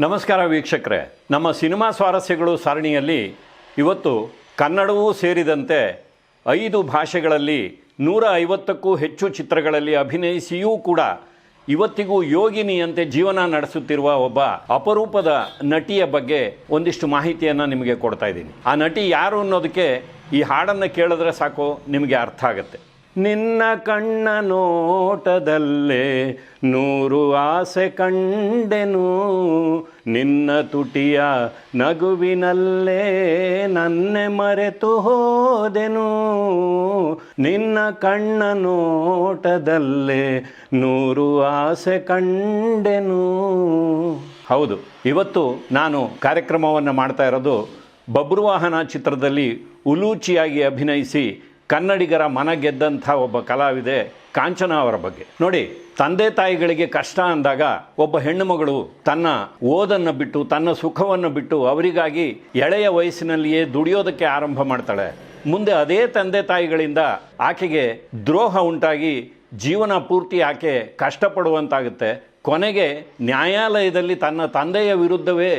ನಮಸ್ಕಾರ ವೀಕ್ಷಕರೇ, ನಮ್ಮ ಸಿನಿಮಾ ಸ್ವಾರಸ್ಯಗಳು ಸರಣಿಯಲ್ಲಿ ಇವತ್ತು ಕನ್ನಡವೂ ಸೇರಿದಂತೆ 5 ಭಾಷೆಗಳಲ್ಲಿ 150ಕ್ಕೂ ಹೆಚ್ಚು ಚಿತ್ರಗಳಲ್ಲಿ ಅಭಿನಯಿಸಿಯೂ ಕೂಡ ಇವತ್ತಿಗೂ ಯೋಗಿನಿಯಂತೆ ಜೀವನ ನಡೆಸುತ್ತಿರುವ ಒಬ್ಬ ಅಪರೂಪದ ನಟಿಯ ಬಗ್ಗೆ ಒಂದಿಷ್ಟು ಮಾಹಿತಿಯನ್ನು ನಿಮಗೆ ಕೊಡ್ತಾ ಇದ್ದೀನಿ. ಆ ನಟಿ ಯಾರು ಅನ್ನೋದಕ್ಕೆ ಈ ಹಾಡನ್ನು ಕೇಳಿದ್ರೆ ಸಾಕು ನಿಮಗೆ ಅರ್ಥ ಆಗುತ್ತೆ. ನಿನ್ನ ಕಣ್ಣ ನೋಟದಲ್ಲೇ 100 ಆಸೆ ಕಂಡೆನು, ನಿನ್ನ ತುಟಿಯ ನಗುವಿನಲ್ಲೇ ನನ್ನೆ ಮರೆತು ಹೋದೆನು, ನಿನ್ನ ಕಣ್ಣ ನೋಟದಲ್ಲೇ 100 ಆಸೆ ಕಂಡೆನು. ಹೌದು, ಇವತ್ತು ನಾನು ಕಾರ್ಯಕ್ರಮವನ್ನು ಮಾಡ್ತಾ ಇರೋದು ಬಬ್ರುವಾಹನ ಚಿತ್ರದಲ್ಲಿ ಉಲೂಚಿಯಾಗಿ ಅಭಿನಯಿಸಿ ಕನ್ನಡಿಗರ ಮನ ಗೆದ್ದಂಥ ಒಬ್ಬ ಕಲಾವಿದೆ ಕಾಂಚನ ಅವರ ಬಗ್ಗೆ. ನೋಡಿ, ತಂದೆ ತಾಯಿಗಳಿಗೆ ಕಷ್ಟ ಅಂದಾಗ ಒಬ್ಬ ಹೆಣ್ಣು ಮಗಳು ತನ್ನ ಓದನ್ನು ಬಿಟ್ಟು ತನ್ನ ಸುಖವನ್ನು ಬಿಟ್ಟು ಅವರಿಗಾಗಿ ಎಳೆಯ ವಯಸ್ಸಿನಲ್ಲಿಯೇ ದುಡಿಯೋದಕ್ಕೆ ಆರಂಭ ಮಾಡ್ತಾಳೆ. ಮುಂದೆ ಅದೇ ತಂದೆ ತಾಯಿಗಳಿಂದ ಆಕೆಗೆ ದ್ರೋಹ ಉಂಟಾಗಿ ಜೀವನ ಪೂರ್ತಿ ಆಕೆ ಕಷ್ಟಪಡುವಂತಾಗುತ್ತೆ. ಕೊನೆಗೆ ನ್ಯಾಯಾಲಯದಲ್ಲಿ ತನ್ನ ತಂದೆಯ ವಿರುದ್ಧವೇ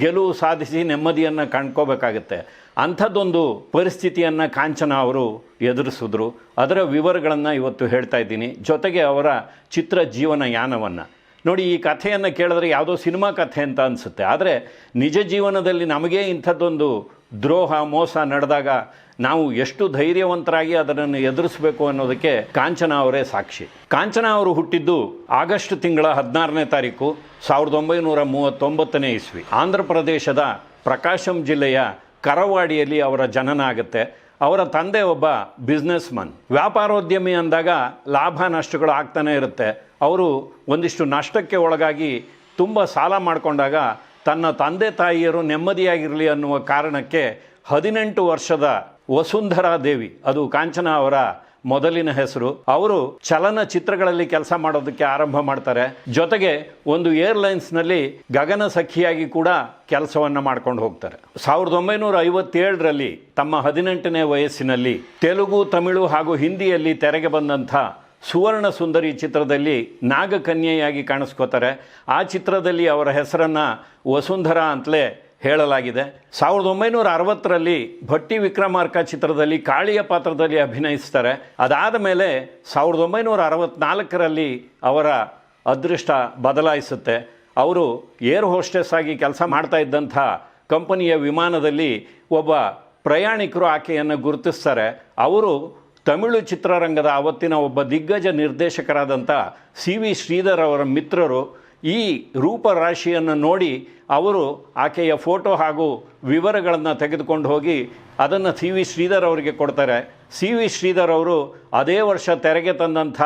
ಗೆಲುವು ಸಾಧಿಸಿ ನೆಮ್ಮದಿಯನ್ನು ಕಂಡ್ಕೋಬೇಕಾಗುತ್ತೆ. ಅಂಥದ್ದೊಂದು ಪರಿಸ್ಥಿತಿಯನ್ನು ಕಾಂಚನ ಅವರು ಎದುರಿಸಿದ್ರು. ಅದರ ವಿವರಗಳನ್ನು ಇವತ್ತು ಹೇಳ್ತಾ ಇದ್ದೀನಿ, ಜೊತೆಗೆ ಅವರ ಚಿತ್ರ ಜೀವನ ಯಾನವನ್ನು. ನೋಡಿ, ಈ ಕಥೆಯನ್ನು ಕೇಳಿದ್ರೆ ಯಾವುದೋ ಸಿನಿಮಾ ಕಥೆ ಅಂತ ಅನಿಸುತ್ತೆ, ಆದರೆ ನಿಜ ಜೀವನದಲ್ಲಿ ನಮಗೇ ಇಂಥದ್ದೊಂದು ದ್ರೋಹ ಮೋಸ ನಡೆದಾಗ ನಾವು ಎಷ್ಟು ಧೈರ್ಯವಂತರಾಗಿ ಅದನ್ನು ಎದುರಿಸಬೇಕು ಅನ್ನೋದಕ್ಕೆ ಕಾಂಚನ ಅವರೇ ಸಾಕ್ಷಿ. ಕಾಂಚನ ಅವರು ಹುಟ್ಟಿದ್ದು ಆಗಸ್ಟ್ ತಿಂಗಳ 16ನೇ ತಾರೀಕು 1939ನೇ ಇಸ್ವಿ. ಆಂಧ್ರ ಪ್ರದೇಶದ ಪ್ರಕಾಶಂ ಜಿಲ್ಲೆಯ ಕರವಾಡಿಯಲ್ಲಿ ಅವರ ಜನನ ಆಗುತ್ತೆ. ಅವರ ತಂದೆ ಒಬ್ಬ ಬಿಸ್ನೆಸ್ ಮನ್, ವ್ಯಾಪಾರೋದ್ಯಮಿ ಅಂದಾಗ ಲಾಭ ನಷ್ಟಗಳು ಆಗ್ತಾನೆ ಇರುತ್ತೆ. ಅವರು ಒಂದಿಷ್ಟು ನಷ್ಟಕ್ಕೆ ಒಳಗಾಗಿ ತುಂಬ ಸಾಲ ಮಾಡಿಕೊಂಡಾಗ ತನ್ನ ತಂದೆ ತಾಯಿಯರು ನೆಮ್ಮದಿಯಾಗಿರಲಿ ಅನ್ನುವ ಕಾರಣಕ್ಕೆ 18 ವರ್ಷದ ವಸುಂಧರಾ ದೇವಿ, ಅದು ಕಾಂಚನ ಅವರ ಮೊದಲಿನ ಹೆಸರು, ಅವರು ಚಲನಚಿತ್ರಗಳಲ್ಲಿ ಕೆಲಸ ಮಾಡೋದಕ್ಕೆ ಆರಂಭ ಮಾಡ್ತಾರೆ. ಜೊತೆಗೆ ಒಂದು ಏರ್ಲೈನ್ಸ್ನಲ್ಲಿ ಗಗನ ಸಖಿಯಾಗಿ ಕೂಡ ಕೆಲಸವನ್ನು ಮಾಡ್ಕೊಂಡು ಹೋಗ್ತಾರೆ. 1957ರಲ್ಲಿ ತಮ್ಮ 18ನೇ ವಯಸ್ಸಿನಲ್ಲಿ ತೆಲುಗು, ತಮಿಳು ಹಾಗೂ ಹಿಂದಿಯಲ್ಲಿ ತೆರೆಗೆ ಬಂದಂಥ ಸುವರ್ಣ ಸುಂದರಿ ಚಿತ್ರದಲ್ಲಿ ನಾಗಕನ್ಯೆಯಾಗಿ ಕಾಣಿಸ್ಕೋತಾರೆ. ಆ ಚಿತ್ರದಲ್ಲಿ ಅವರ ಹೆಸರನ್ನು ವಸುಂಧರಾ ಅಂತಲೇ ಹೇಳಲಾಗಿದೆ. 1960ರಲ್ಲಿ ಭಟ್ಟಿ ವಿಕ್ರಮಾರ್ಕ ಚಿತ್ರದಲ್ಲಿ ಕಾಳಿಯ ಪಾತ್ರದಲ್ಲಿ ಅಭಿನಯಿಸ್ತಾರೆ. ಅದಾದ ಮೇಲೆ 1964ರಲ್ಲಿ ಅವರ ಅದೃಷ್ಟ ಬದಲಾಯಿಸುತ್ತೆ. ಅವರು ಏರ್ ಹೋಸ್ಟೆಸ್ ಆಗಿ ಕೆಲಸ ಮಾಡ್ತಾ ಇದ್ದಂಥ ಕಂಪನಿಯ ವಿಮಾನದಲ್ಲಿ ಒಬ್ಬ ಪ್ರಯಾಣಿಕರು ಆಕೆಯನ್ನು ಗುರುತಿಸ್ತಾರೆ. ಅವರು ತಮಿಳು ಚಿತ್ರರಂಗದ ಅವತ್ತಿನ ಒಬ್ಬ ದಿಗ್ಗಜ ನಿರ್ದೇಶಕರಾದಂಥ CV ಶ್ರೀಧರ್ ಅವರ ಮಿತ್ರರು. ಈ ರೂಪರಾಶಿಯನ್ನು ನೋಡಿ ಅವರು ಆಕೆಯ ಫೋಟೋ ಹಾಗೂ ವಿವರಗಳನ್ನು ತೆಗೆದುಕೊಂಡು ಹೋಗಿ ಅದನ್ನು CV ಶ್ರೀಧರ್ ಅವರಿಗೆ ಕೊಡ್ತಾರೆ. CV ಶ್ರೀಧರ್ ಅವರು ಅದೇ ವರ್ಷ ತೆರೆಗೆ ತಂದಂಥ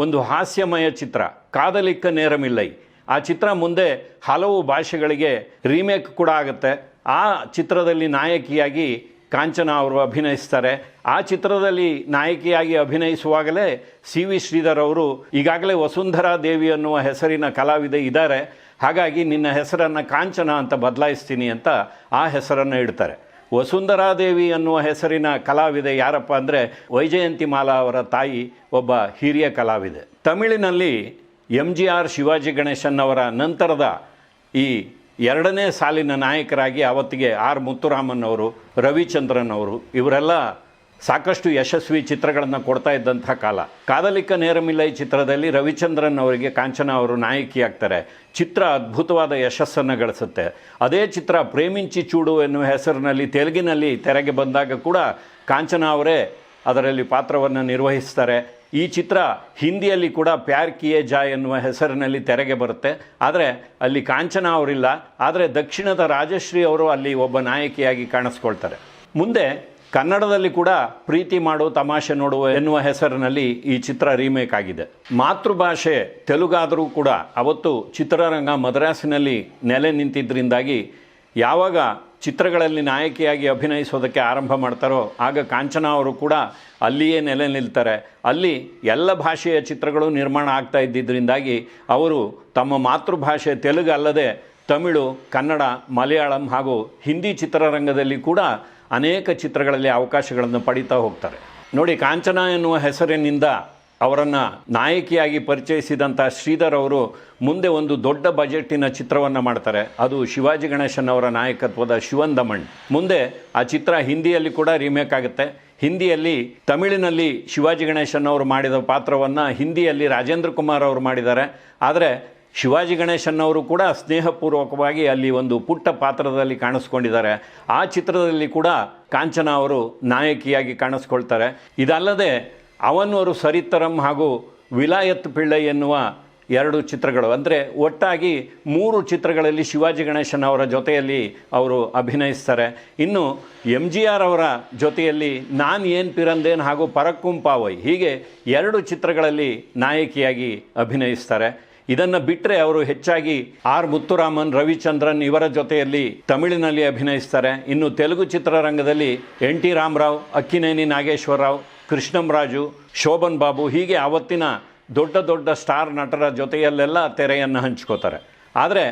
ಒಂದು ಹಾಸ್ಯಮಯ ಚಿತ್ರ ಕಾದಲಿಕ್ಕ ನೇರಮಿಲ್ಲೈ, ಆ ಚಿತ್ರ ಮುಂದೆ ಹಲವು ಭಾಷೆಗಳಿಗೆ ರೀಮೇಕ್ ಕೂಡ ಆಗುತ್ತೆ. ಆ ಚಿತ್ರದಲ್ಲಿ ನಾಯಕಿಯಾಗಿ ಕಾಂಚನ ಅವರು ಅಭಿನಯಿಸ್ತಾರೆ. ಆ ಚಿತ್ರದಲ್ಲಿ ನಾಯಕಿಯಾಗಿ ಅಭಿನಯಿಸುವಾಗಲೇ CV ಶ್ರೀಧರ್ ಅವರು ಈಗಾಗಲೇ ವಸುಂಧರಾ ದೇವಿ ಅನ್ನುವ ಹೆಸರಿನ ಕಲಾವಿದೆ ಇದ್ದಾರೆ, ಹಾಗಾಗಿ ನಿನ್ನ ಹೆಸರನ್ನು ಕಾಂಚನ ಅಂತ ಬದಲಾಯಿಸ್ತೀನಿ ಅಂತ ಆ ಹೆಸರನ್ನು ಇಡ್ತಾರೆ. ವಸುಂಧರಾ ದೇವಿ ಅನ್ನುವ ಹೆಸರಿನ ಕಲಾವಿದೆ ಯಾರಪ್ಪ ಅಂದರೆ ವೈಜಯಂತಿಮಾಲಾ ಅವರ ತಾಯಿ, ಒಬ್ಬ ಹಿರಿಯ ಕಲಾವಿದೆ. ತಮಿಳಿನಲ್ಲಿ MGR ಶಿವಾಜಿ ಗಣೇಶನ್ ಅವರ ನಂತರದ ಈ 2ನೇ ಸಾಲಿನ ನಾಯಕರಾಗಿ ಅವತ್ತಿಗೆ R ಮುತ್ತುರಾಮನ್ ಅವರು, ರವಿಚಂದ್ರನ್ ಅವರು, ಇವರೆಲ್ಲ ಸಾಕಷ್ಟು ಯಶಸ್ವಿ ಚಿತ್ರಗಳನ್ನು ಕೊಡ್ತಾ ಇದ್ದಂಥ ಕಾಲ. ಕಾದಲಿಕ್ಕ ನೇರಮಿಲ್ಲೈ ಚಿತ್ರದಲ್ಲಿ ರವಿಚಂದ್ರನ್ ಅವರಿಗೆ ಕಾಂಚನ ಅವರು ನಾಯಕಿಯಾಗ್ತಾರೆ. ಚಿತ್ರ ಅದ್ಭುತವಾದ ಯಶಸ್ಸನ್ನು ಗಳಿಸುತ್ತೆ. ಅದೇ ಚಿತ್ರ ಪ್ರೇಮಿಂಚಿ ಚೂಡು ಎನ್ನುವ ಹೆಸರಿನಲ್ಲಿ ತೆಲುಗಿನಲ್ಲಿ ತೆರೆಗೆ ಬಂದಾಗ ಕೂಡ ಕಾಂಚನ ಅವರೇ ಅದರಲ್ಲಿ ಪಾತ್ರವನ್ನು ನಿರ್ವಹಿಸ್ತಾರೆ. ಈ ಚಿತ್ರ ಹಿಂದಿಯಲ್ಲಿ ಕೂಡ ಪ್ಯಾರ್ ಕಿಯೇ ಜಾಯ್ ಎನ್ನುವ ಹೆಸರಿನಲ್ಲಿ ತೆರೆಗೆ ಬರುತ್ತೆ. ಆದರೆ ಅಲ್ಲಿ ಕಾಂಚನ ಅವರಿಲ್ಲ, ಆದರೆ ದಕ್ಷಿಣದ ರಾಜಶ್ರೀ ಅವರು ಅಲ್ಲಿ ಒಬ್ಬ ನಾಯಕಿಯಾಗಿ ಕಾಣಿಸ್ಕೊಳ್ತಾರೆ. ಮುಂದೆ ಕನ್ನಡದಲ್ಲಿ ಕೂಡ ಪ್ರೀತಿ ಮಾಡು ತಮಾಷೆ ನೋಡುವ ಎನ್ನುವ ಹೆಸರಿನಲ್ಲಿ ಈ ಚಿತ್ರ ರೀಮೇಕ್ ಆಗಿದೆ. ಮಾತೃಭಾಷೆ ತೆಲುಗಾದರೂ ಕೂಡ ಅವತ್ತು ಚಿತ್ರರಂಗ ಮದ್ರಾಸಿನಲ್ಲಿ ನೆಲೆ ನಿಂತಿದ್ದರಿಂದಾಗಿ ಯಾವಾಗ ಚಿತ್ರಗಳಲ್ಲಿ ನಾಯಕಿಯಾಗಿ ಅಭಿನಯಿಸೋದಕ್ಕೆ ಆರಂಭ ಮಾಡ್ತಾರೋ ಆಗ ಕಾಂಚನ ಅವರು ಕೂಡ ಅಲ್ಲಿಯೇ ನೆಲೆ ನಿಲ್ತಾರೆ. ಅಲ್ಲಿ ಎಲ್ಲ ಭಾಷೆಯ ಚಿತ್ರಗಳು ನಿರ್ಮಾಣ ಆಗ್ತಾ ಇದ್ದಿದ್ದರಿಂದಾಗಿ ಅವರು ತಮ್ಮ ಮಾತೃಭಾಷೆ ತೆಲುಗು ಅಲ್ಲದೆ ತಮಿಳು, ಕನ್ನಡ, ಮಲಯಾಳಂ ಹಾಗೂ ಹಿಂದಿ ಚಿತ್ರರಂಗದಲ್ಲಿ ಕೂಡ ಅನೇಕ ಚಿತ್ರಗಳಲ್ಲಿ ಅವಕಾಶಗಳನ್ನು ಪಡೀತಾ ಹೋಗ್ತಾರೆ. ನೋಡಿ, ಕಾಂಚನ ಎನ್ನುವ ಹೆಸರಿನಿಂದ ಅವರನ್ನು ನಾಯಕಿಯಾಗಿ ಪರಿಚಯಿಸಿದಂಥ ಶ್ರೀಧರ್ ಅವರು ಮುಂದೆ ಒಂದು ದೊಡ್ಡ ಬಜೆಟ್ಟಿನ ಚಿತ್ರವನ್ನು ಮಾಡ್ತಾರೆ. ಅದು ಶಿವಾಜಿ ಗಣೇಶನ್ ಅವರ ನಾಯಕತ್ವದ ಶಿವನ್ ದಮನ್. ಮುಂದೆ ಆ ಚಿತ್ರ ಹಿಂದಿಯಲ್ಲಿ ಕೂಡ ರೀಮೇಕ್ ಆಗುತ್ತೆ. ಹಿಂದಿಯಲ್ಲಿ ತಮಿಳಿನಲ್ಲಿ ಶಿವಾಜಿ ಗಣೇಶನ್ ಅವರು ಮಾಡಿದ ಪಾತ್ರವನ್ನು ಹಿಂದಿಯಲ್ಲಿ ರಾಜೇಂದ್ರ ಕುಮಾರ್ ಅವರು ಮಾಡಿದ್ದಾರೆ. ಆದರೆ ಶಿವಾಜಿ ಗಣೇಶನ್ ಅವರು ಕೂಡ ಸ್ನೇಹಪೂರ್ವಕವಾಗಿ ಅಲ್ಲಿ ಒಂದು ಪುಟ್ಟ ಪಾತ್ರದಲ್ಲಿ ಕಾಣಿಸ್ಕೊಂಡಿದ್ದಾರೆ. ಆ ಚಿತ್ರದಲ್ಲಿ ಕೂಡ ಕಾಂಚನ ಅವರು ನಾಯಕಿಯಾಗಿ ಕಾಣಿಸ್ಕೊಳ್ತಾರೆ. ಇದಲ್ಲದೆ ಅವನವರು ಸರಿತರಂ ಹಾಗೂ ವಿಲಾಯತ್ ಪಿಳ್ಳೈ ಎನ್ನುವ 2 ಚಿತ್ರಗಳು, ಅಂದರೆ ಒಟ್ಟಾಗಿ 3 ಚಿತ್ರಗಳಲ್ಲಿ ಶಿವಾಜಿ ಗಣೇಶನ್ ಅವರ ಜೊತೆಯಲ್ಲಿ ಅವರು ಅಭಿನಯಿಸ್ತಾರೆ. ಇನ್ನು MGR ಅವರ ಜೊತೆಯಲ್ಲಿ ನಾನ್ ಏನ್ ಪಿರಂದೇನ್ ಹಾಗೂ ಪರಕ್ಕುಂ ಪಾವೈ ಹೀಗೆ 2 ಚಿತ್ರಗಳಲ್ಲಿ ನಾಯಕಿಯಾಗಿ ಅಭಿನಯಿಸ್ತಾರೆ. ಇದನ್ನು ಬಿಟ್ಟರೆ ಅವರು ಹೆಚ್ಚಾಗಿ ಆರ್ ಮುತ್ತುರಾಮನ್, ರವಿಚಂದ್ರನ್ ಇವರ ಜೊತೆಯಲ್ಲಿ ತಮಿಳಿನಲ್ಲಿ ಅಭಿನಯಿಸ್ತಾರೆ. ಇನ್ನು ತೆಲುಗು ಚಿತ್ರರಂಗದಲ್ಲಿ NT ರಾಮರಾವ್, ಅಕ್ಕಿನೇನಿ ನಾಗೇಶ್ವರರಾವ್, ಕೃಷ್ಣಂರಾಜು, ಶೋಭನ್ ಬಾಬು ಹೀಗೆ ಆವತ್ತಿನ ದೊಡ್ಡ ದೊಡ್ಡ ಸ್ಟಾರ್ ನಟರ ಜೊತೆಯಲ್ಲೆಲ್ಲ ತೆರೆಯನ್ನು ಹಂಚ್ಕೋತಾರೆ. ಆದರೆ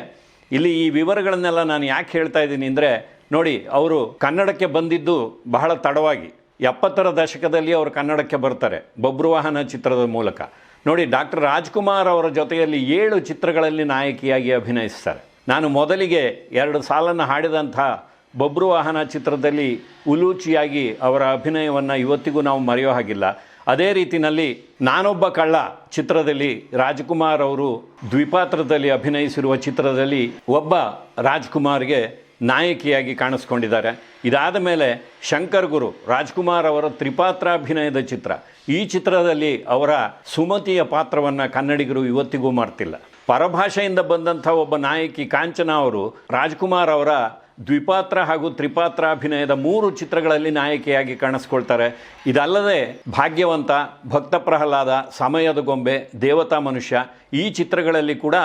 ಇಲ್ಲಿ ಈ ವಿವರಗಳನ್ನೆಲ್ಲ ನಾನು ಯಾಕೆ ಹೇಳ್ತಾ ಇದ್ದೀನಿ ಅಂದರೆ, ನೋಡಿ, ಅವರು ಕನ್ನಡಕ್ಕೆ ಬಂದಿದ್ದು ಬಹಳ ತಡವಾಗಿ 70ರ ದಶಕದಲ್ಲಿ ಅವರು ಕನ್ನಡಕ್ಕೆ ಬರ್ತಾರೆ ಬಬ್ರುವಾಹನ ಚಿತ್ರದ ಮೂಲಕ. ನೋಡಿ, ಡಾಕ್ಟರ್ ರಾಜ್ಕುಮಾರ್ ಅವರ ಜೊತೆಯಲ್ಲಿ 7 ಚಿತ್ರಗಳಲ್ಲಿ ನಾಯಕಿಯಾಗಿ ಅಭಿನಯಿಸ್ತಾರೆ. ನಾನು ಮೊದಲಿಗೆ 2 ಸಾಲನ್ನು ಹಾಡಿದಂಥ ಬಬ್ರುವಾಹನ ಚಿತ್ರದಲ್ಲಿ ಉಲೂಚಿಯಾಗಿ ಅವರ ಅಭಿನಯವನ್ನು ಇವತ್ತಿಗೂ ನಾವು ಮರೆಯೋ ಹಾಗಿಲ್ಲ. ಅದೇ ರೀತಿಯಲ್ಲಿ ನಾನೊಬ್ಬ ಕಳ್ಳ ಚಿತ್ರದಲ್ಲಿ ರಾಜ್ಕುಮಾರ್ ಅವರು ದ್ವಿಪಾತ್ರದಲ್ಲಿ ಅಭಿನಯಿಸಿರುವ ಚಿತ್ರದಲ್ಲಿ ಒಬ್ಬ ರಾಜ್ಕುಮಾರ್ಗೆ ನಾಯಕಿಯಾಗಿ ಕಾಣಿಸ್ಕೊಂಡಿದ್ದಾರೆ. ಇದಾದ ಮೇಲೆ ಶಂಕರ್ ಗುರು ರಾಜ್ಕುಮಾರ್ ಅವರ ತ್ರಿಪಾತ್ರಾಭಿನಯದ ಚಿತ್ರ, ಈ ಚಿತ್ರದಲ್ಲಿ ಅವರ ಸುಮತಿಯ ಪಾತ್ರವನ್ನು ಕನ್ನಡಿಗರು ಇವತ್ತಿಗೂ ಮಾಡ್ತಿಲ್ಲ. ಪರಭಾಷೆಯಿಂದ ಬಂದಂಥ ಒಬ್ಬ ನಾಯಕಿ ಕಾಂಚನ ಅವರು ರಾಜ್ಕುಮಾರ್ ಅವರ ದ್ವಿಪಾತ್ರ ಹಾಗೂ ತ್ರಿಪಾತ್ರಾಭಿನಯದ 3 ಚಿತ್ರಗಳಲ್ಲಿ ನಾಯಕಿಯಾಗಿ ಕಾಣಿಸ್ಕೊಳ್ತಾರೆ. ಇದಲ್ಲದೆ ಭಾಗ್ಯವಂತ, ಭಕ್ತ ಪ್ರಹ್ಲಾದ, ಸಮಯದ ಗೊಂಬೆ, ದೇವತಾ ಮನುಷ್ಯ ಈ ಚಿತ್ರಗಳಲ್ಲಿ ಕೂಡ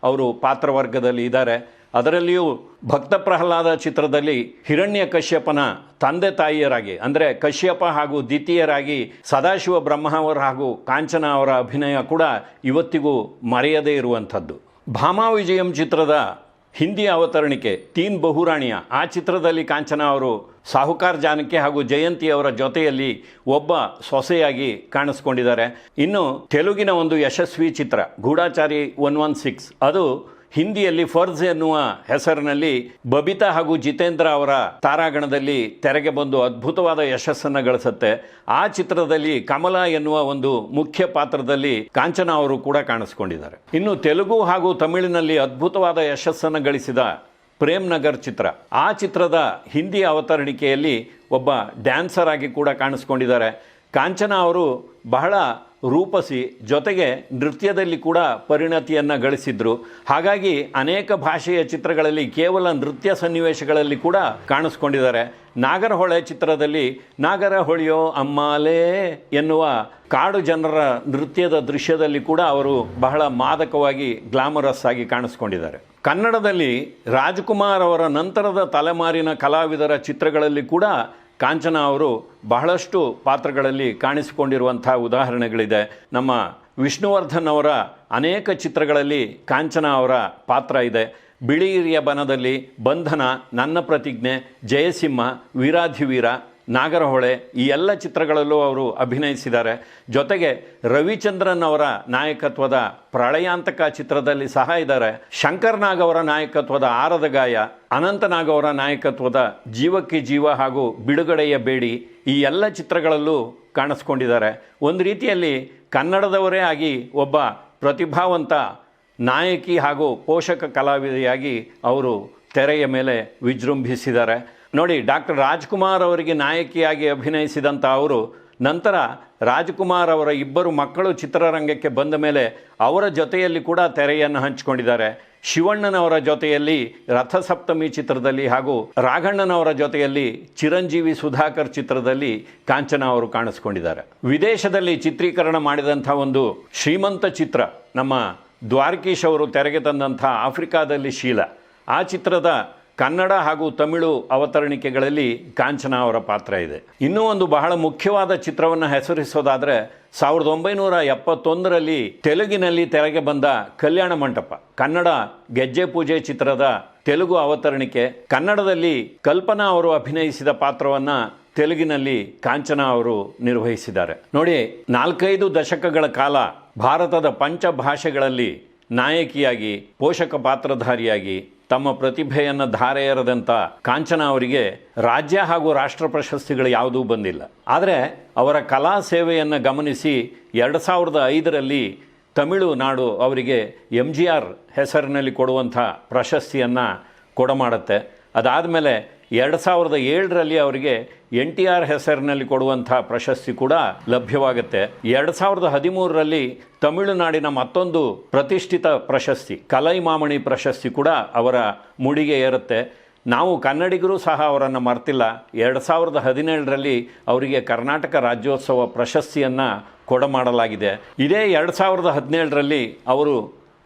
ಅವರು ಪಾತ್ರವರ್ಗದಲ್ಲಿ ಇದ್ದಾರೆ. ಅದರಲ್ಲಿಯೂ ಭಕ್ತ ಪ್ರಹ್ಲಾದ ಚಿತ್ರದಲ್ಲಿ ಹಿರಣ್ಯ ಕಶ್ಯಪನ ತಂದೆ ತಾಯಿಯರಾಗಿ, ಅಂದರೆ ಕಶ್ಯಪ ಹಾಗೂ ದ್ವಿತೀಯರಾಗಿ ಸದಾಶಿವ ಬ್ರಹ್ಮಾವರ್ ಹಾಗೂ ಕಾಂಚನ ಅವರ ಅಭಿನಯ ಕೂಡ ಇವತ್ತಿಗೂ ಮರೆಯದೇ ಇರುವಂಥದ್ದು. ಭಾಮಾ ವಿಜಯಂ ಚಿತ್ರದ ಹಿಂದಿ ಅವತರಣಿಕೆ ತೀನ್ ಬಹುರಾಣಿಯ ಆ ಚಿತ್ರದಲ್ಲಿ ಕಾಂಚನ ಅವರು ಸಾಹುಕಾರ್ ಜಾನಕಿ ಹಾಗೂ ಜಯಂತಿ ಅವರ ಜೊತೆಯಲ್ಲಿ ಒಬ್ಬ ಸೊಸೆಯಾಗಿ ಕಾಣಿಸ್ಕೊಂಡಿದ್ದಾರೆ. ಇನ್ನು ತೆಲುಗಿನ ಒಂದು ಯಶಸ್ವಿ ಚಿತ್ರ ಗೂಢಾಚಾರಿ 116, ಅದು ಹಿಂದಿಯಲ್ಲಿ ಫರ್ಜ್ ಎನ್ನುವ ಹೆಸರಿನಲ್ಲಿ ಬಬಿತಾ ಹಾಗೂ ಜಿತೇಂದ್ರ ಅವರ ತಾರಾಗಣದಲ್ಲಿ ತೆರೆಗೆ ಬಂದು ಅದ್ಭುತವಾದ ಯಶಸ್ಸನ್ನು ಗಳಿಸುತ್ತೆ. ಆ ಚಿತ್ರದಲ್ಲಿ ಕಮಲಾ ಎನ್ನುವ ಒಂದು ಮುಖ್ಯ ಪಾತ್ರದಲ್ಲಿ ಕಾಂಚನ ಅವರು ಕೂಡ ಕಾಣಿಸ್ಕೊಂಡಿದ್ದಾರೆ. ಇನ್ನು ತೆಲುಗು ಹಾಗೂ ತಮಿಳಿನಲ್ಲಿ ಅದ್ಭುತವಾದ ಯಶಸ್ಸನ್ನು ಗಳಿಸಿದ ಪ್ರೇಮ್ ನಗರ್ ಚಿತ್ರ, ಆ ಚಿತ್ರದ ಹಿಂದಿ ಅವತರಣಿಕೆಯಲ್ಲಿ ಒಬ್ಬ ಡ್ಯಾನ್ಸರ್ ಆಗಿ ಕೂಡ ಕಾಣಿಸ್ಕೊಂಡಿದ್ದಾರೆ. ಕಾಂಚನ ಅವರು ಬಹಳ ರೂಪಸಿ, ಜೊತೆಗೆ ನೃತ್ಯದಲ್ಲಿ ಕೂಡ ಪರಿಣತಿಯನ್ನು ಗಳಿಸಿದ್ರು. ಹಾಗಾಗಿ ಅನೇಕ ಭಾಷೆಯ ಚಿತ್ರಗಳಲ್ಲಿ ಕೇವಲ ನೃತ್ಯ ಸನ್ನಿವೇಶಗಳಲ್ಲಿ ಕೂಡ ಕಾಣಿಸ್ಕೊಂಡಿದ್ದಾರೆ. ನಾಗರಹೊಳೆ ಚಿತ್ರದಲ್ಲಿ ನಾಗರಹೊಳೆಯೋ ಅಮ್ಮಾಲೇ ಎನ್ನುವ ಕಾಡು ಜನರ ನೃತ್ಯದ ದೃಶ್ಯದಲ್ಲಿ ಕೂಡ ಅವರು ಬಹಳ ಮಾದಕವಾಗಿ ಗ್ಲಾಮರಸ್ ಆಗಿ ಕಾಣಿಸ್ಕೊಂಡಿದ್ದಾರೆ. ಕನ್ನಡದಲ್ಲಿ ರಾಜ್ಕುಮಾರ್ ಅವರ ನಂತರದ ತಲೆಮಾರಿನ ಕಲಾವಿದರ ಚಿತ್ರಗಳಲ್ಲಿ ಕೂಡ ಕಾಂಚನ ಅವರು ಬಹಳಷ್ಟು ಪಾತ್ರಗಳಲ್ಲಿ ಕಾಣಿಸಿಕೊಂಡಿರುವಂಥ ಉದಾಹರಣೆಗಳಿದೆ. ನಮ್ಮ ವಿಷ್ಣುವರ್ಧನ್ ಅವರ ಅನೇಕ ಚಿತ್ರಗಳಲ್ಲಿ ಕಾಂಚನ ಅವರ ಪಾತ್ರ ಇದೆ. ಬಿಳಿ ಹಿರಿಯ ಬನದಲ್ಲಿ, ಬಂಧನ, ನನ್ನ ಪ್ರತಿಜ್ಞೆ, ಜಯಸಿಂಹ, ವೀರಾಧಿವೀರ, ನಾಗರಹೊಳೆ ಈ ಎಲ್ಲ ಚಿತ್ರಗಳಲ್ಲೂ ಅವರು ಅಭಿನಯಿಸಿದ್ದಾರೆ. ಜೊತೆಗೆ ರವಿಚಂದ್ರನ್ ಅವರ ನಾಯಕತ್ವದ ಪ್ರಳಯಾಂತಕ ಚಿತ್ರದಲ್ಲಿ ಸಹ ಇದ್ದಾರೆ. ಶಂಕರ್ ನಾಗ್ ಅವರ ನಾಯಕತ್ವದ ಆರದ ಗಾಯ, ಅನಂತ ನಾಗ್ ಅವರ ನಾಯಕತ್ವದ ಜೀವಕ್ಕೆ ಜೀವ ಹಾಗೂ ಬಿಡುಗಡೆಯ ಬೇಡಿ ಈ ಎಲ್ಲ ಚಿತ್ರಗಳಲ್ಲೂ ಕಾಣಿಸ್ಕೊಂಡಿದ್ದಾರೆ. ಒಂದು ರೀತಿಯಲ್ಲಿ ಕನ್ನಡದವರೇ ಆಗಿ ಒಬ್ಬ ಪ್ರತಿಭಾವಂತ ನಾಯಕಿ ಹಾಗೂ ಪೋಷಕ ಕಲಾವಿದೆಯಾಗಿ ಅವರು ತೆರೆಯ ಮೇಲೆ ವಿಜೃಂಭಿಸಿದ್ದಾರೆ. ನೋಡಿ, ಡಾಕ್ಟರ್ ರಾಜ್ಕುಮಾರ್ ಅವರಿಗೆ ನಾಯಕಿಯಾಗಿ ಅಭಿನಯಿಸಿದಂಥ ಅವರು ನಂತರ ರಾಜ್ಕುಮಾರ್ ಅವರ 2 ಮಕ್ಕಳು ಚಿತ್ರರಂಗಕ್ಕೆ ಬಂದ ಮೇಲೆ ಅವರ ಜೊತೆಯಲ್ಲಿ ಕೂಡ ತೆರೆಯನ್ನು ಹಂಚಿಕೊಂಡಿದ್ದಾರೆ. ಶಿವಣ್ಣನವರ ಜೊತೆಯಲ್ಲಿ ರಥಸಪ್ತಮಿ ಚಿತ್ರದಲ್ಲಿ ಹಾಗೂ ರಾಘಣ್ಣನವರ ಜೊತೆಯಲ್ಲಿ ಚಿರಂಜೀವಿ ಸುಧಾಕರ್ ಚಿತ್ರದಲ್ಲಿ ಕಾಂಚನ ಅವರು ಕಾಣಿಸ್ಕೊಂಡಿದ್ದಾರೆ. ವಿದೇಶದಲ್ಲಿ ಚಿತ್ರೀಕರಣ ಮಾಡಿದಂಥ ಒಂದು ಶ್ರೀಮಂತ ಚಿತ್ರ ನಮ್ಮ ದ್ವಾರಕೀಶ್ ಅವರು ತೆರೆಗೆ ತಂದಂಥ ಆಫ್ರಿಕಾದಲ್ಲಿ ಶೀಲಾ, ಆ ಚಿತ್ರದ ಕನ್ನಡ ಹಾಗೂ ತಮಿಳು ಅವತರಣಿಕೆಗಳಲ್ಲಿ ಕಾಂಚನ ಅವರ ಪಾತ್ರ ಇದೆ. ಇನ್ನೂ ಒಂದು ಬಹಳ ಮುಖ್ಯವಾದ ಚಿತ್ರವನ್ನು ಹೆಸರಿಸೋದಾದರೆ 1971ರಲ್ಲಿ ತೆಲುಗಿನಲ್ಲಿ ತೆರೆಗೆ ಬಂದ ಕಲ್ಯಾಣ ಮಂಟಪ, ಕನ್ನಡ ಗೆಜ್ಜೆ ಪೂಜೆ ಚಿತ್ರದ ತೆಲುಗು ಅವತರಣಿಕೆ. ಕನ್ನಡದಲ್ಲಿ ಕಲ್ಪನಾ ಅವರು ಅಭಿನಯಿಸಿದ ಪಾತ್ರವನ್ನು ತೆಲುಗಿನಲ್ಲಿ ಕಾಂಚನ ಅವರು ನಿರ್ವಹಿಸಿದ್ದಾರೆ. ನೋಡಿ, 4-5 ದಶಕಗಳ ಕಾಲ ಭಾರತದ ಪಂಚಭಾಷೆಗಳಲ್ಲಿ ನಾಯಕಿಯಾಗಿ, ಪೋಷಕ ಪಾತ್ರಧಾರಿಯಾಗಿ ತಮ್ಮ ಪ್ರತಿಭೆಯನ್ನು ಧಾರೆ ಎರೆದಂಥ ಕಾಂಚನ ಅವರಿಗೆ ರಾಜ್ಯ ಹಾಗೂ ರಾಷ್ಟ್ರ ಪ್ರಶಸ್ತಿಗಳು ಯಾವುದೂ ಬಂದಿಲ್ಲ. ಆದರೆ ಅವರ ಕಲಾ ಸೇವೆಯನ್ನು ಗಮನಿಸಿ 2005ರಲ್ಲಿ ತಮಿಳುನಾಡು ಅವರಿಗೆ MGR ಹೆಸರಿನಲ್ಲಿ ಕೊಡುವಂಥ ಪ್ರಶಸ್ತಿಯನ್ನು ಕೊಡಮಾಡುತ್ತೆ. ಅದಾದಮೇಲೆ 2007ರಲ್ಲಿ ಅವರಿಗೆ NTR ಹೆಸರಿನಲ್ಲಿ ಕೊಡುವಂಥ ಪ್ರಶಸ್ತಿ ಕೂಡ ಲಭ್ಯವಾಗುತ್ತೆ. 2013ರಲ್ಲಿ ತಮಿಳುನಾಡಿನ ಮತ್ತೊಂದು ಪ್ರತಿಷ್ಠಿತ ಪ್ರಶಸ್ತಿ ಕಲೈಮಾಮಣಿ ಪ್ರಶಸ್ತಿ ಕೂಡ ಅವರ ಮುಡಿಗೆ ಏರುತ್ತೆ. ನಾವು ಕನ್ನಡಿಗರು ಸಹ ಅವರನ್ನು ಮರ್ತಿಲ್ಲ. 2017ರಲ್ಲಿ ಅವರಿಗೆ ಕರ್ನಾಟಕ ರಾಜ್ಯೋತ್ಸವ ಪ್ರಶಸ್ತಿಯನ್ನು ಕೊಡಮಾಡಲಾಗಿದೆ. ಇದೇ 2017ರಲ್ಲಿ ಅವರು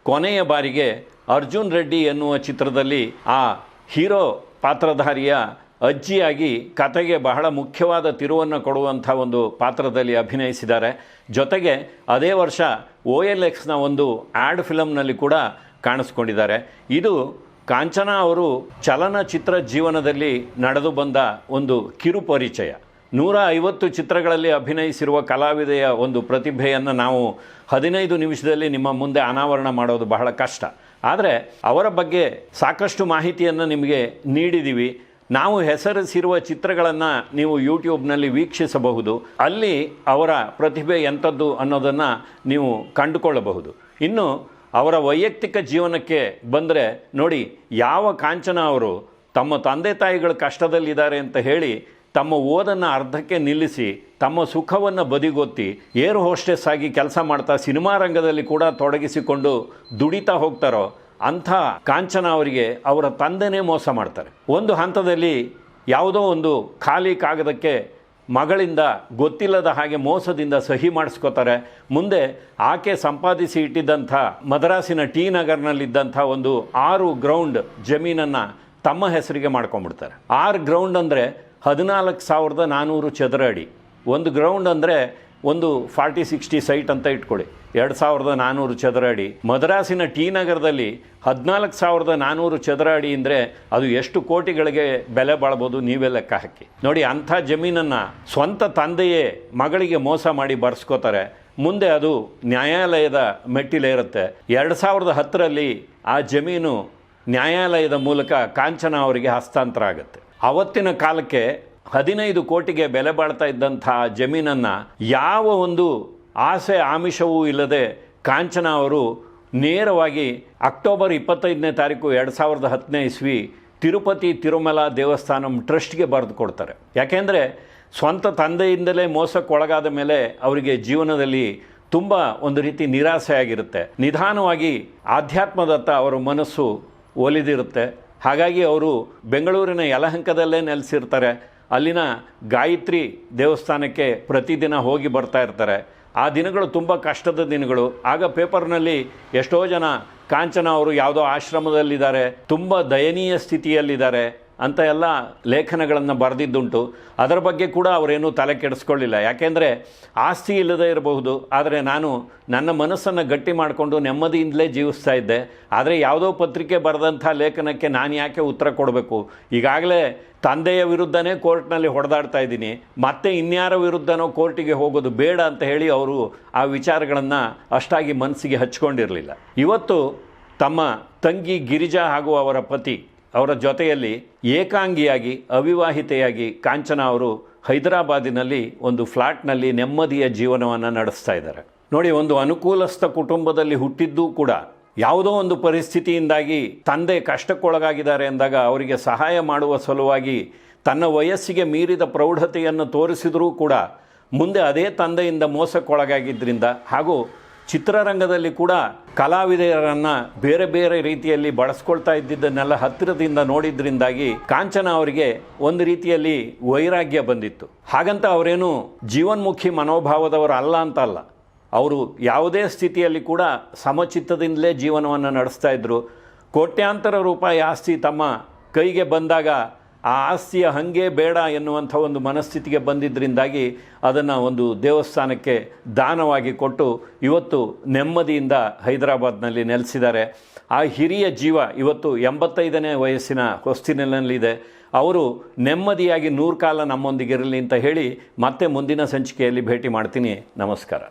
ಕೊನೆಯ ಬಾರಿಗೆ ಅರ್ಜುನ್ ರೆಡ್ಡಿ ಎನ್ನುವ ಚಿತ್ರದಲ್ಲಿ ಆ ಹೀರೋ ಪಾತ್ರಧಾರಿಯ ಅಜ್ಜಿಯಾಗಿ ಕತೆಗೆ ಬಹಳ ಮುಖ್ಯವಾದ ತಿರುವನ್ನು ಕೊಡುವಂಥ ಒಂದು ಪಾತ್ರದಲ್ಲಿ ಅಭಿನಯಿಸಿದ್ದಾರೆ. ಜೊತೆಗೆ ಅದೇ ವರ್ಷ OLXನ ಒಂದು ಆ್ಯಡ್ ಫಿಲಮ್ನಲ್ಲಿ ಕೂಡ ಕಾಣಿಸ್ಕೊಂಡಿದ್ದಾರೆ. ಇದು ಕಾಂಚನ ಅವರು ಚಲನಚಿತ್ರ ಜೀವನದಲ್ಲಿ ನಡೆದು ಬಂದ ಒಂದು ಕಿರುಪರಿಚಯ. 150 ಚಿತ್ರಗಳಲ್ಲಿ ಅಭಿನಯಿಸಿರುವ ಕಲಾವಿದೆಯ ಒಂದು ಪ್ರತಿಭೆಯನ್ನು ನಾವು 15 ನಿಮಿಷದಲ್ಲಿ ನಿಮ್ಮ ಮುಂದೆ ಅನಾವರಣ ಮಾಡೋದು ಬಹಳ ಕಷ್ಟ. ಆದರೆ ಅವರ ಬಗ್ಗೆ ಸಾಕಷ್ಟು ಮಾಹಿತಿಯನ್ನು ನಿಮಗೆ ನೀಡಿದ್ದೀವಿ. ನಾವು ಹೆಸರಿಸಿರುವ ಚಿತ್ರಗಳನ್ನು ನೀವು ಯೂಟ್ಯೂಬ್ನಲ್ಲಿ ವೀಕ್ಷಿಸಬಹುದು. ಅಲ್ಲಿ ಅವರ ಪ್ರತಿಭೆ ಎಂಥದ್ದು ಅನ್ನೋದನ್ನು ನೀವು ಕಂಡುಕೊಳ್ಳಬಹುದು. ಇನ್ನು ಅವರ ವೈಯಕ್ತಿಕ ಜೀವನಕ್ಕೆ ಬಂದರೆ ನೋಡಿ, ಯಾವ ಕಾಂಚನ ಅವರು ತಮ್ಮ ತಂದೆ ತಾಯಿಗಳು ಕಷ್ಟದಲ್ಲಿದ್ದಾರೆ ಅಂತ ಹೇಳಿ ತಮ್ಮ ಓದನ್ನು ಅರ್ಧಕ್ಕೆ ನಿಲ್ಲಿಸಿ ತಮ್ಮ ಸುಖವನ್ನು ಬದಿಗೊತ್ತಿ ಏರ್ ಹೋಸ್ಟೆಸ್ ಆಗಿ ಕೆಲಸ ಮಾಡ್ತಾ ಸಿನಿಮಾ ರಂಗದಲ್ಲಿ ಕೂಡ ತೊಡಗಿಸಿಕೊಂಡು ದುಡಿತಾ ಹೋಗ್ತಾರೋ ಅಂಥ ಕಾಂಚನ ಅವರಿಗೆ ಅವರ ತಂದೆನೇ ಮೋಸ ಮಾಡ್ತಾರೆ. ಒಂದು ಹಂತದಲ್ಲಿ ಯಾವುದೋ ಒಂದು ಖಾಲಿ ಕಾಗದಕ್ಕೆ ಮಗಳಿಂದ ಗೊತ್ತಿಲ್ಲದ ಹಾಗೆ ಮೋಸದಿಂದ ಸಹಿ ಮಾಡಿಸ್ಕೋತಾರೆ. ಮುಂದೆ ಆಕೆ ಸಂಪಾದಿಸಿ ಇಟ್ಟಿದ್ದಂಥ ಮದ್ರಾಸಿನ ಟಿ ನಗರ್ನಲ್ಲಿದ್ದಂಥ ಒಂದು 6 ಗ್ರೌಂಡ್ ಜಮೀನನ್ನು ತಮ್ಮ ಹೆಸರಿಗೆ ಮಾಡ್ಕೊಂಡ್ಬಿಡ್ತಾರೆ. 6 ಗ್ರೌಂಡ್ ಅಂದರೆ 14,400 ಚದರ ಅಡಿ. ಒಂದು ಗ್ರೌಂಡ್ ಅಂದರೆ ಒಂದು 40-60 ಸೈಟ್ ಅಂತ ಇಟ್ಕೊಳ್ಳಿ, 2,400 ಚದರ ಅಡಿ. ಮದ್ರಾಸಿನ ಟಿ ನಗರದಲ್ಲಿ 14,400 ಚದರ ಅಡಿ ಅಂದರೆ ಅದು ಎಷ್ಟು ಕೋಟಿಗಳಿಗೆ ಬೆಲೆ ಬಾಳ್ಬೋದು ನೀವೇ ಲೆಕ್ಕ ಹಾಕಿ ನೋಡಿ. ಅಂಥ ಜಮೀನನ್ನು ಸ್ವಂತ ತಂದೆಯೇ ಮಗಳಿಗೆ ಮೋಸ ಮಾಡಿ ಬರ್ಸ್ಕೋತಾರೆ. ಮುಂದೆ ಅದು ನ್ಯಾಯಾಲಯದ ಮೆಟ್ಟಿಲೇರುತ್ತೆ. 2010ರಲ್ಲಿ ಆ ಜಮೀನು ನ್ಯಾಯಾಲಯದ ಮೂಲಕ ಕಾಂಚನ ಅವರಿಗೆ ಹಸ್ತಾಂತರ ಆಗುತ್ತೆ. ಅವತ್ತಿನ ಕಾಲಕ್ಕೆ 15 ಕೋಟಿಗೆ ಬೆಲೆ ಬಾಳ್ತಾ ಇದ್ದಂಥ ಜಮೀನನ್ನು ಯಾವ ಒಂದು ಆಸೆ ಆಮಿಷವೂ ಇಲ್ಲದೆ ಕಾಂಚನ ಅವರು ನೇರವಾಗಿ ಅಕ್ಟೋಬರ್ 25ನೇ ತಾರೀಕು 2010ನೇ ಇಸ್ವಿ ತಿರುಪತಿ ತಿರುಮಲ ದೇವಸ್ಥಾನಂ ಟ್ರಸ್ಟ್ಗೆ ಬರೆದು ಕೊಡ್ತಾರೆ. ಯಾಕೆಂದರೆ ಸ್ವಂತ ತಂದೆಯಿಂದಲೇ ಮೋಸಕ್ಕೊಳಗಾದ ಮೇಲೆ ಅವರಿಗೆ ಜೀವನದಲ್ಲಿ ತುಂಬ ಒಂದು ರೀತಿ ನಿರಾಸೆ ಆಗಿರುತ್ತೆ. ನಿಧಾನವಾಗಿ ಆಧ್ಯಾತ್ಮದತ್ತ ಅವರ ಮನಸ್ಸು ಒಲಿದಿರುತ್ತೆ. ಹಾಗಾಗಿ ಅವರು ಬೆಂಗಳೂರಿನ ಯಲಹಂಕದಲ್ಲೇ ನೆಲೆಸಿರ್ತಾರೆ. ಅಲ್ಲಿನ ಗಾಯತ್ರಿ ದೇವಸ್ಥಾನಕ್ಕೆ ಪ್ರತಿದಿನ ಹೋಗಿ ಬರ್ತಾ ಇರ್ತಾರೆ. ಆ ದಿನಗಳು ತುಂಬ ಕಷ್ಟದ ದಿನಗಳು. ಆಗ ಪೇಪರ್ನಲ್ಲಿ ಎಷ್ಟೋ ಜನ ಕಾಂಚನ ಅವರು ಯಾವುದೋ ಆಶ್ರಮದಲ್ಲಿದ್ದಾರೆ, ತುಂಬ ದಯನೀಯ ಸ್ಥಿತಿಯಲ್ಲಿದ್ದಾರೆ ಅಂತ ಎಲ್ಲ ಲೇಖನಗಳನ್ನು ಬರೆದಿದ್ದುಂಟು. ಅದರ ಬಗ್ಗೆ ಕೂಡ ಅವರೇನೂ ತಲೆ ಕೆಡಿಸ್ಕೊಳ್ಳಿಲ್ಲ. ಯಾಕೆಂದರೆ ಆಸ್ತಿ ಇಲ್ಲದೇ ಇರಬಹುದು, ಆದರೆ ನಾನು ನನ್ನ ಮನಸ್ಸನ್ನು ಗಟ್ಟಿ ಮಾಡಿಕೊಂಡು ನೆಮ್ಮದಿಯಿಂದಲೇ ಜೀವಿಸ್ತಾ ಇದ್ದೆ. ಆದರೆ ಯಾವುದೋ ಪತ್ರಿಕೆ ಬರೆದಂಥ ಲೇಖನಕ್ಕೆ ನಾನು ಯಾಕೆ ಉತ್ತರ ಕೊಡಬೇಕು? ಈಗಾಗಲೇ ತಂದೆಯ ವಿರುದ್ಧನೇ ಕೋರ್ಟ್ನಲ್ಲಿ ಹೊಡೆದಾಡ್ತಾ ಇದ್ದೀನಿ, ಮತ್ತೆ ಇನ್ಯಾರ ವಿರುದ್ಧನೋ ಕೋರ್ಟಿಗೆ ಹೋಗೋದು ಬೇಡ ಅಂತ ಹೇಳಿ ಅವರು ಆ ವಿಚಾರಗಳನ್ನು ಅಷ್ಟಾಗಿ ಮನಸ್ಸಿಗೆ ಹಚ್ಕೊಂಡಿರಲಿಲ್ಲ. ಇವತ್ತು ತಮ್ಮ ತಂಗಿ ಗಿರಿಜಾ ಹಾಗೂ ಅವರ ಪತಿ ಅವರ ಜೊತೆಯಲ್ಲಿ ಏಕಾಂಗಿಯಾಗಿ ಅವಿವಾಹಿತೆಯಾಗಿ ಕಾಂಚನ ಅವರು ಹೈದರಾಬಾದಿನಲ್ಲಿ ಒಂದು ಫ್ಲಾಟ್ನಲ್ಲಿ ನೆಮ್ಮದಿಯ ಜೀವನವನ್ನು ನಡೆಸ್ತಾ ಇದ್ದಾರೆ. ನೋಡಿ, ಒಂದು ಅನುಕೂಲಸ್ಥ ಕುಟುಂಬದಲ್ಲಿ ಹುಟ್ಟಿದ್ದೂ ಕೂಡ ಯಾವುದೋ ಒಂದು ಪರಿಸ್ಥಿತಿಯಿಂದಾಗಿ ತಂದೆ ಕಷ್ಟಕ್ಕೊಳಗಾಗಿದ್ದಾರೆ ಎಂದಾಗ ಅವರಿಗೆ ಸಹಾಯ ಮಾಡುವ ಸಲುವಾಗಿ ತನ್ನ ವಯಸ್ಸಿಗೆ ಮೀರಿದ ಪ್ರೌಢತೆಯನ್ನು ತೋರಿಸಿದರೂ ಕೂಡ ಮುಂದೆ ಅದೇ ತಂದೆಯಿಂದ ಮೋಸಕ್ಕೊಳಗಾಗಿದ್ದರಿಂದ ಹಾಗೂ ಚಿತ್ರರಂಗದಲ್ಲಿ ಕೂಡ ಕಲಾವಿದರನ್ನು ಬೇರೆ ಬೇರೆ ರೀತಿಯಲ್ಲಿ ಬಳಸ್ಕೊಳ್ತಾ ಇದ್ದಿದ್ದನ್ನೆಲ್ಲ ಹತ್ತಿರದಿಂದ ನೋಡಿದ್ರಿಂದಾಗಿ ಕಾಂಚನ ಅವರಿಗೆ ಒಂದು ರೀತಿಯಲ್ಲಿ ವೈರಾಗ್ಯ ಬಂದಿತ್ತು. ಹಾಗಂತ ಅವರೇನು ಜೀವನ್ಮುಖಿ ಮನೋಭಾವದವರು ಅಲ್ಲ ಅಂತ ಅಲ್ಲ. ಅವರು ಯಾವುದೇ ಸ್ಥಿತಿಯಲ್ಲಿ ಕೂಡ ಸಮಚಿತ್ತದಿಂದಲೇ ಜೀವನವನ್ನು ನಡೆಸ್ತಾ ಇದ್ದರು. ಕೋಟ್ಯಾಂತರ ರೂಪಾಯಿ ಆಸ್ತಿ ತಮ್ಮ ಕೈಗೆ ಬಂದಾಗ ಆ ಆಸ್ತಿಯ ಹಂಗೆ ಬೇಡ ಎನ್ನುವಂಥ ಒಂದು ಮನಸ್ಥಿತಿಗೆ ಬಂದಿದ್ದರಿಂದಾಗಿ ಅದನ್ನು ಒಂದು ದೇವಸ್ಥಾನಕ್ಕೆ ದಾನವಾಗಿ ಕೊಟ್ಟು ಇವತ್ತು ನೆಮ್ಮದಿಯಿಂದ ಹೈದರಾಬಾದ್ನಲ್ಲಿ ನೆಲೆಸಿದ್ದಾರೆ. ಆ ಹಿರಿಯ ಜೀವ ಇವತ್ತು 85ನೇ ವಯಸ್ಸಿನ ಹೊಸ್ತಿನಲ್ಲಿದೆ. ಅವರು ನೆಮ್ಮದಿಯಾಗಿ 100 ಕಾಲ ನಮ್ಮೊಂದಿಗಿರಲಿ ಅಂತ ಹೇಳಿ ಮತ್ತೆ ಮುಂದಿನ ಸಂಚಿಕೆಯಲ್ಲಿ ಭೇಟಿ ಮಾಡ್ತೀನಿ. ನಮಸ್ಕಾರ.